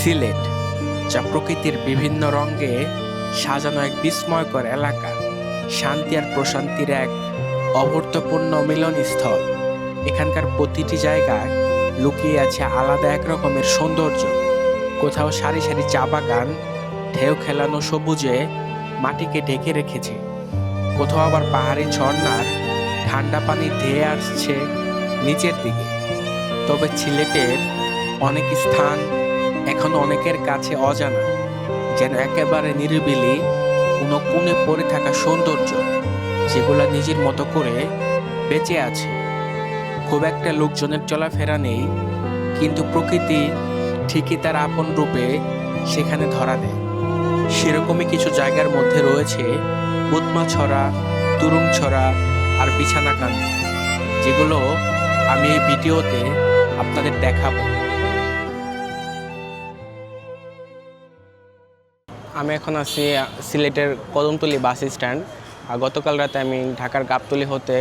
সিলেট, যা প্রকৃতির বিভিন্ন রঙে সাজানো এক বিস্ময়কর এলাকা, শান্তি আর প্রশান্তির এক অভূতপূর্ণ মিলনস্থল। এখানকার প্রতিটি জায়গায় লুকিয়ে আছে আলাদা এক রকমের সৌন্দর্য। কোথাও সারি সারি চা বাগান ঢেউ খেলানো সবুজে মাটিকে ঢেকে রেখেছে, কোথাও আবার পাহাড়ি ঝর্ণার ঠান্ডা পানি ধেয়ে আসছে নিচের দিকে। তবে সিলেটের অনেক স্থান এখনো অনেকের কাছে অজানা, যেন একেবারে নিরিবিলি কোনো কোণে পড়ে থাকা সৌন্দর্য, যেগুলো নিজের মতো করে বেঁচে আছে। খুব একটা লোকজনের চলাফেরা নেই, কিন্তু প্রকৃতি ঠিকই তার আপন রূপে সেখানে ধরা দেয়। সেরকমই কিছু জায়গার মধ্যে রয়েছে উৎমাছড়া, তুরুংছড়া আর বিছানাকান্দি, যেগুলো আমি এই ভিডিওতে আপনাদের দেখাবো। আমি এখন আছি সিলেটের কদমতলী বাস স্ট্যান্ড। গতকাল রাতে আমি ঢাকার গাবতলী হতে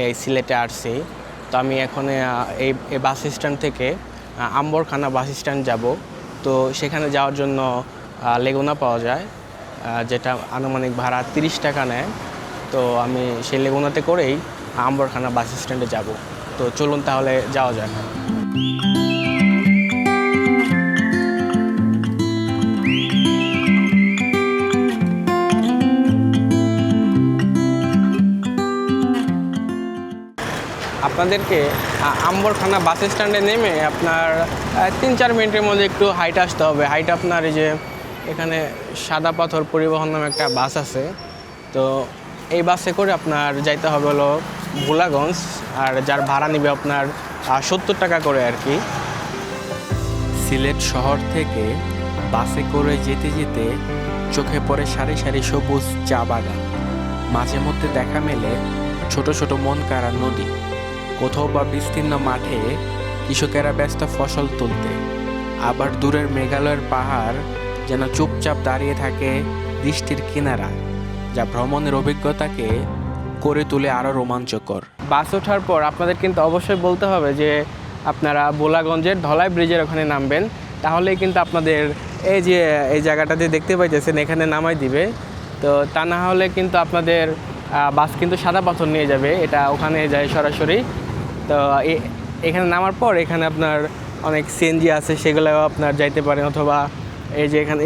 এই সিলেটে আসছি। তো আমি এখন এই বাস স্ট্যান্ড থেকে আম্বরখানা বাস স্ট্যান্ড যাব। তো সেখানে যাওয়ার জন্য লেগুনা পাওয়া যায়, যেটা আনুমানিক ভাড়া 30 টাকা নেয়। তো আমি সেই লেগুনাতে করেই আম্বরখানা বাস স্ট্যান্ডে যাব। তো চলুন তাহলে যাওয়া যায়। আপনাদেরকে আম্বরখানা বাস স্ট্যান্ডে নেমে আপনার 3-4 মিনিটের মধ্যে একটু হাইটে আসতে হবে। হাইটে আপনার এই যে এখানে সাদা পাথর পরিবহন নামে একটা বাস আছে। তো এই বাসে করে আপনার যাইতে হবে হলো ভোলাগঞ্জ, আর যার ভাড়া নেবে আপনার 70 টাকা করে আর কি। সিলেট শহর থেকে বাসে করে যেতে যেতে চোখে পড়ে সারি সারি সবুজ চা বাগান, মাঝে মধ্যে দেখা মেলে ছোট ছোট মন কাড়া নদী, কোথাও বা বিস্তীর্ণ মাঠে কৃষকেরা ব্যস্ত ফসল তুলতে। আবার দূরের মেঘালয়ের পাহাড় যেন চুপচাপ দাঁড়িয়ে থাকে দৃষ্টির কিনারা, যা ভ্রমণের অভিজ্ঞতাকে করে তোলে আরও রোমাঞ্চকর। বাস ওঠার পর আপনাদের কিন্তু অবশ্যই বলতে হবে যে আপনারা ভোলাগঞ্জের ধলাই ব্রিজের ওখানে নামবেন, তাহলেই কিন্তু আপনাদের এই যে এই জায়গাটাতে দেখতে পাইতেছেন এখানে নামাই দিবে। তো তা না হলে কিন্তু আপনাদের বাস কিন্তু সাদা পাথর নিয়ে যাবে, এটা ওখানে যায় সরাসরি। তো এখানে নামার পর এখানে আপনার অনেক সিএনজি আছে, সেগুলোও আপনার যাইতে পারেন, অথবা এই যে এখানে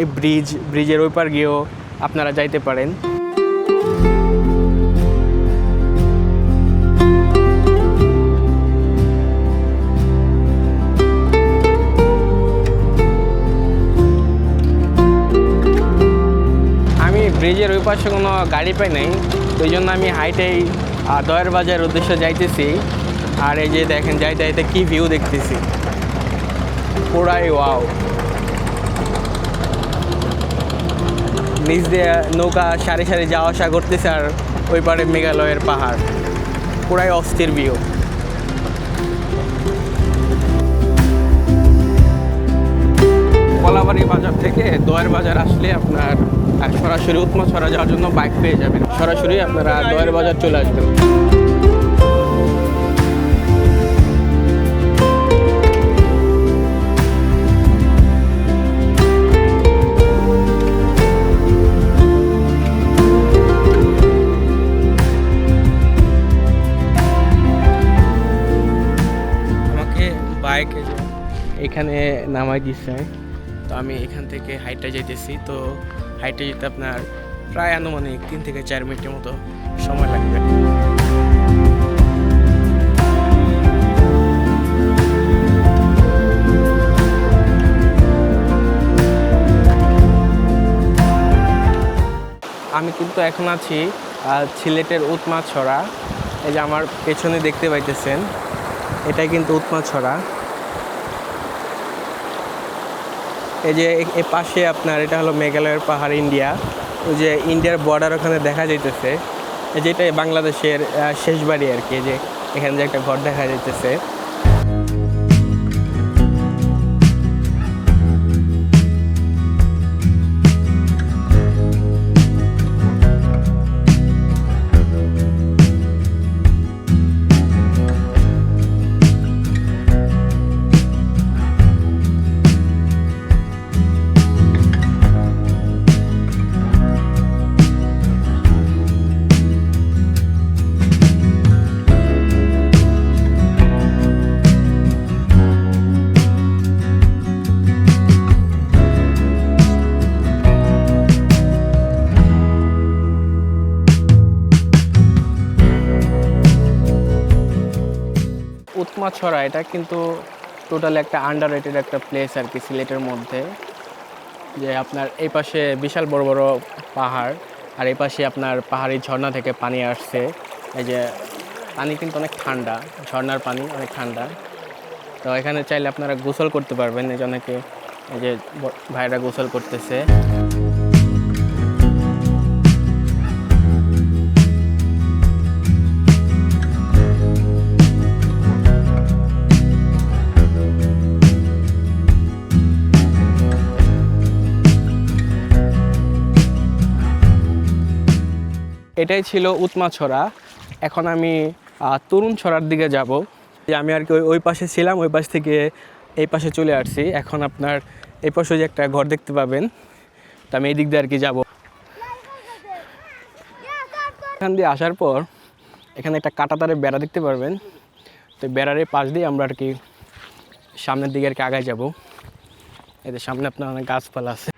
ব্রিজের ওই পার গিয়েও আপনারা যাইতে পারেন। আমি ব্রিজের ওই পাশে কোনো গাড়ি পাই নাই, ওই জন্য আমি হাইটেই দয়ের বাজার উদ্দেশ্যে যাইতেছি। আর এই যে দেখেন যাইতে যাইতে কি ভিউ দেখতেছি, পুরাই ওয়াও। নিচ দিয়ে নৌকা সারি সারি যাওয়া আসা করতেছে, আর ওই পারে মেঘালয়ের পাহাড়, পুরাই অস্থির ভিউ। কলাবাড়ি বাজার থেকে দয়ের বাজার আসলে আপনার সরাসরি উৎমাছড়া যাওয়ার জন্য বাইক পেয়ে যাবেন, সরাসরি আপনারা দয়ের বাজার চলে আসবেন। আমাকে বাইক এখানে নামাই দিচ্ছে, তো আমি এখান থেকে হাইটে যাইতেছি। তো হাইটে যেতে আপনার প্রায় আনুমানিক 3 থেকে 4 মিনিটের মতো সময় লাগবে। আমি কিন্তু এখন আছি সিলেটের উৎমাছড়া। এই যে আমার পেছনে দেখতে পাইতেছেন, এটাই কিন্তু উৎমাছড়া। এই যে এ পাশে আপনার এটা হলো মেঘালয়ের পাহাড়, ইন্ডিয়া। ওই যে ইন্ডিয়ার বর্ডার ওখানে দেখা যাইতেছে, যেটাই বাংলাদেশের শেষ বাড়ি আর কি। যে এখানে যে একটা ঘর দেখা যাইতেছে, উৎমাছড়া এটা কিন্তু টোটালি একটা আন্ডাররেটেড একটা প্লেস আর কি সিলেটের মধ্যে। যে আপনার এই পাশে বিশাল বড় বড় পাহাড়, আর এই পাশে আপনার পাহাড়ি ঝর্ণা থেকে পানি আসছে। এই যে পানি কিন্তু অনেক ঠান্ডা, ঝর্ণার পানি অনেক ঠান্ডা। তো এখানে চাইলে আপনারা গোসল করতে পারবেন। এই যে অনেকে এই যে ভাইরা গোসল করতেছে। এটাই ছিল উৎমাছড়া। এখন আমি তরুণছড়ার দিকে যাব। আমি আর কি ওই পাশে ছিলাম, ওই পাশ থেকে এই পাশে চলে আসছি। এখন আপনার এই পাশে যে একটা ঘর দেখতে পাবেন, তো আমি এই দিক দিয়ে আর কি যাব। এখান দিয়ে আসার পর এখানে একটা কাঁটাতারের বেড়া দেখতে পারবেন। তো বেড়ার পাশ দিয়ে আমরা আর কি সামনের দিকে আর কি আগায় যাব। এদের সামনে আপনার অনেক গাছপালা আছে।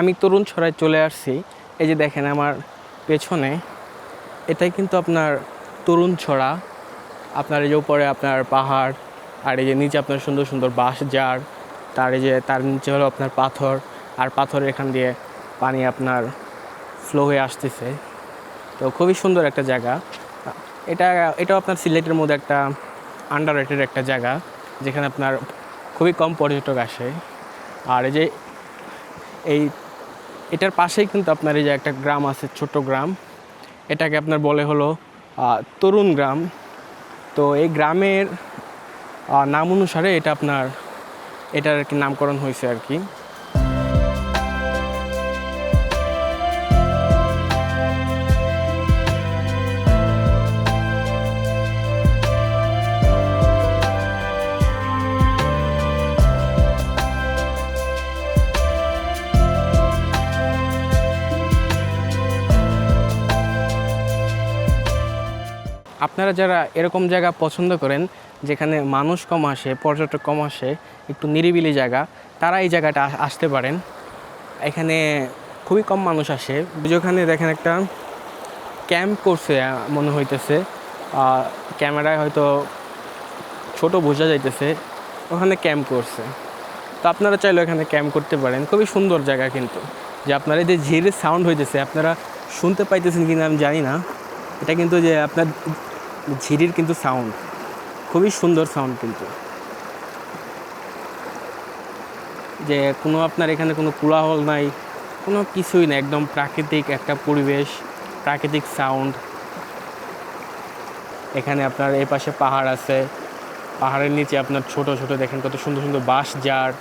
আমি তরুণছড়ায় চলে আসছি। এই যে দেখেন আমার পেছনে, এটাই কিন্তু আপনার তরুণছড়া। আপনার এই যে উপরে আপনার পাহাড়, আর এই যে নিচে আপনার সুন্দর সুন্দর বাঁশ ঝাড়, তার এই যে তার নিচে হলো আপনার পাথর, আর পাথরের এখান দিয়ে পানি আপনার ফ্লো হয়ে আসতেছে। তো খুবই সুন্দর একটা জায়গা। এটাও আপনার সিলেটের মধ্যে একটা আন্ডাররেটেড একটা জায়গা, যেখানে আপনার খুবই কম পর্যটক আসে। আর এই যে এটার পাশেই কিন্তু আপনার এই যে একটা গ্রাম আছে, ছোট গ্রাম, এটাকে আপনার বলে হলো তরুণ গ্রাম। তো এই গ্রামের নাম অনুসারে এটার আর কি নামকরণ হয়েছে আর কি। আপনারা যারা এরকম জায়গা পছন্দ করেন যেখানে মানুষ কম আসে, পর্যটক কম আসে, একটু নিরিবিলি জায়গা, তারা এই জায়গাটা আসতে পারেন। এখানে খুবই কম মানুষ আসে। যেখানে দেখেন একটা ক্যাম্প করছে মনে হইতেছে, ক্যামেরায় হয়তো ছোট বোঝা যাইতেছে, ওখানে ক্যাম্প করছে। তো আপনারা চাইলে এখানে ক্যাম্প করতে পারেন। খুবই সুন্দর জায়গা কিন্তু, যে আপনারা এই যে ঝিরের সাউন্ড হইতেছে, আপনারা শুনতে পাইতেছেন কিনা আমি জানি না। এটা কিন্তু যে আপনার ঝিরির কিন্তু সাউন্ড, খুবই সুন্দর সাউন্ড কিন্তু। যে কোনো আপনার এখানে কোনো কোলাহল নাই, কোনো কিছুই না, একদম প্রাকৃতিক একটা পরিবেশ, প্রাকৃতিক সাউন্ড। এখানে আপনার এই পাশে পাহাড় আছে, পাহাড়ের নিচে আপনার ছোট ছোট দেখেন কত সুন্দর সুন্দর বাঁশ ঝাড়,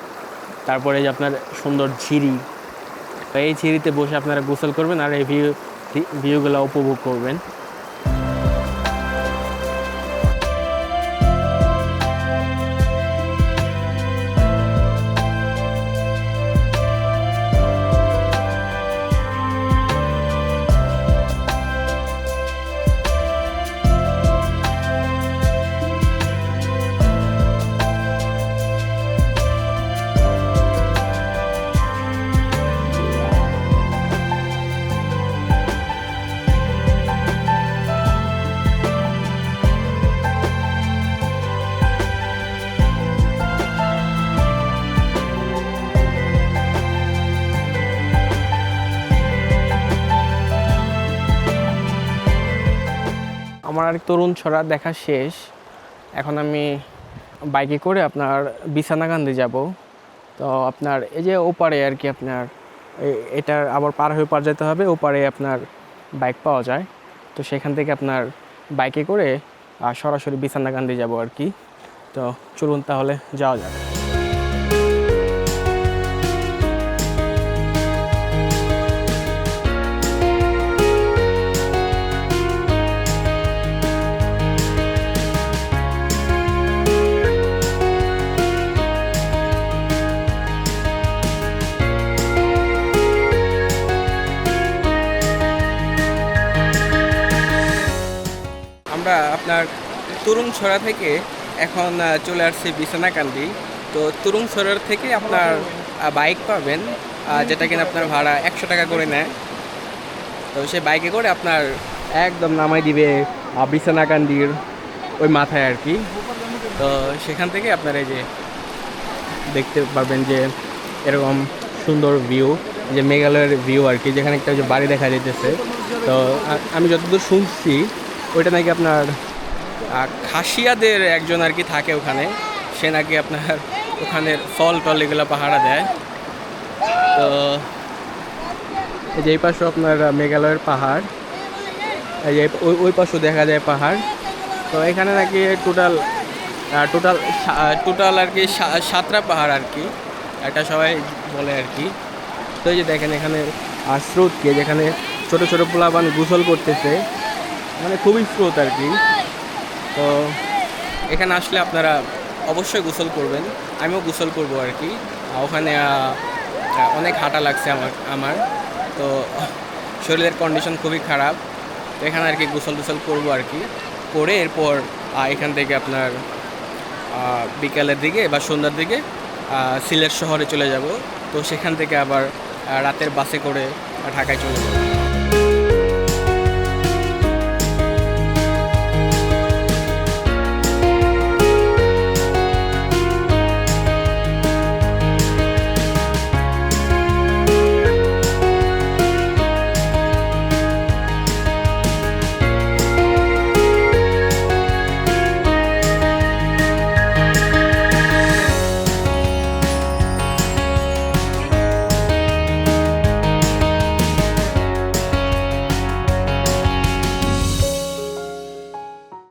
তারপরে যে আপনার সুন্দর ঝিরি। তো এই ঝিরিতে বসে আপনারা গোসল করবেন আর এই ভিউগুলো উপভোগ করবেন। আমার আর তরুণছড়া দেখা শেষ। এখন আমি বাইকে করে আপনার বিছানাকান্দি যাব। তো আপনার এই যে ওপারে আর কি আপনার এটার আবার পার হয়ে পার যেতে হবে, ওপারে আপনার বাইক পাওয়া যায়। তো সেখান থেকে আপনার বাইকে করে সরাসরি বিছানাকান্দি যাব আর কি। তো চলুন তাহলে যাওয়া যাক। তুরুংছড়া থেকে এখন চলে আসছি বিছনাকান্দি। তো তুরুংছড়ার থেকে আপনার বাইক পাবেন, যেটা কিনা আপনার ভাড়া 100 টাকা করে নেয়। তো সে বাইকে করে আপনার একদম নামাই দিবে বিছনাকান্দির ওই মাথায় আর কি। তো সেখান থেকে আপনার এই যে দেখতে পারবেন যে এরকম সুন্দর ভিউ, যে মেঘালয়ের ভিউ আর কি, যেখানে একটা যে বাড়ি দেখা যাইতেছে। তো আমি যতদূর শুনছি ওইটা নাকি আপনার খাসিয়াদের একজন আর কি থাকে ওখানে, সে নাকি আপনার ওখানের ফল টল এগুলো পাহারা দেয়। তো এই যে এই পাশে আপনার মেঘালয়ের পাহাড়, এই যে ওই পাশেও দেখা যায় পাহাড়। তো এখানে নাকি টোটাল টোটাল টোটাল আর কি 7টা পাহাড় আর কি, এটা সবাই বলে আর কি। তো এই যে দেখেন এখানে স্রোত কি, যেখানে ছোট ছোট পোলাপান গোসল করতেছে, মানে খুবই স্রোত আর কি। তো এখানে আসলে আপনারা অবশ্যই গোসল করবেন, আমিও গোসল করব আর কি। ওখানে অনেক হাঁটা লাগছে আমার তো শরীরের কন্ডিশন খুবই খারাপ। তো এখানে আর কি গোসল টোসল করবো আর কি, করে এরপর এখান থেকে আপনার বিকালের দিকে বা সন্ধ্যার দিকে সিলেট শহরে চলে যাব। তো সেখান থেকে আবার রাতের বাসে করে ঢাকায় চলে যাব।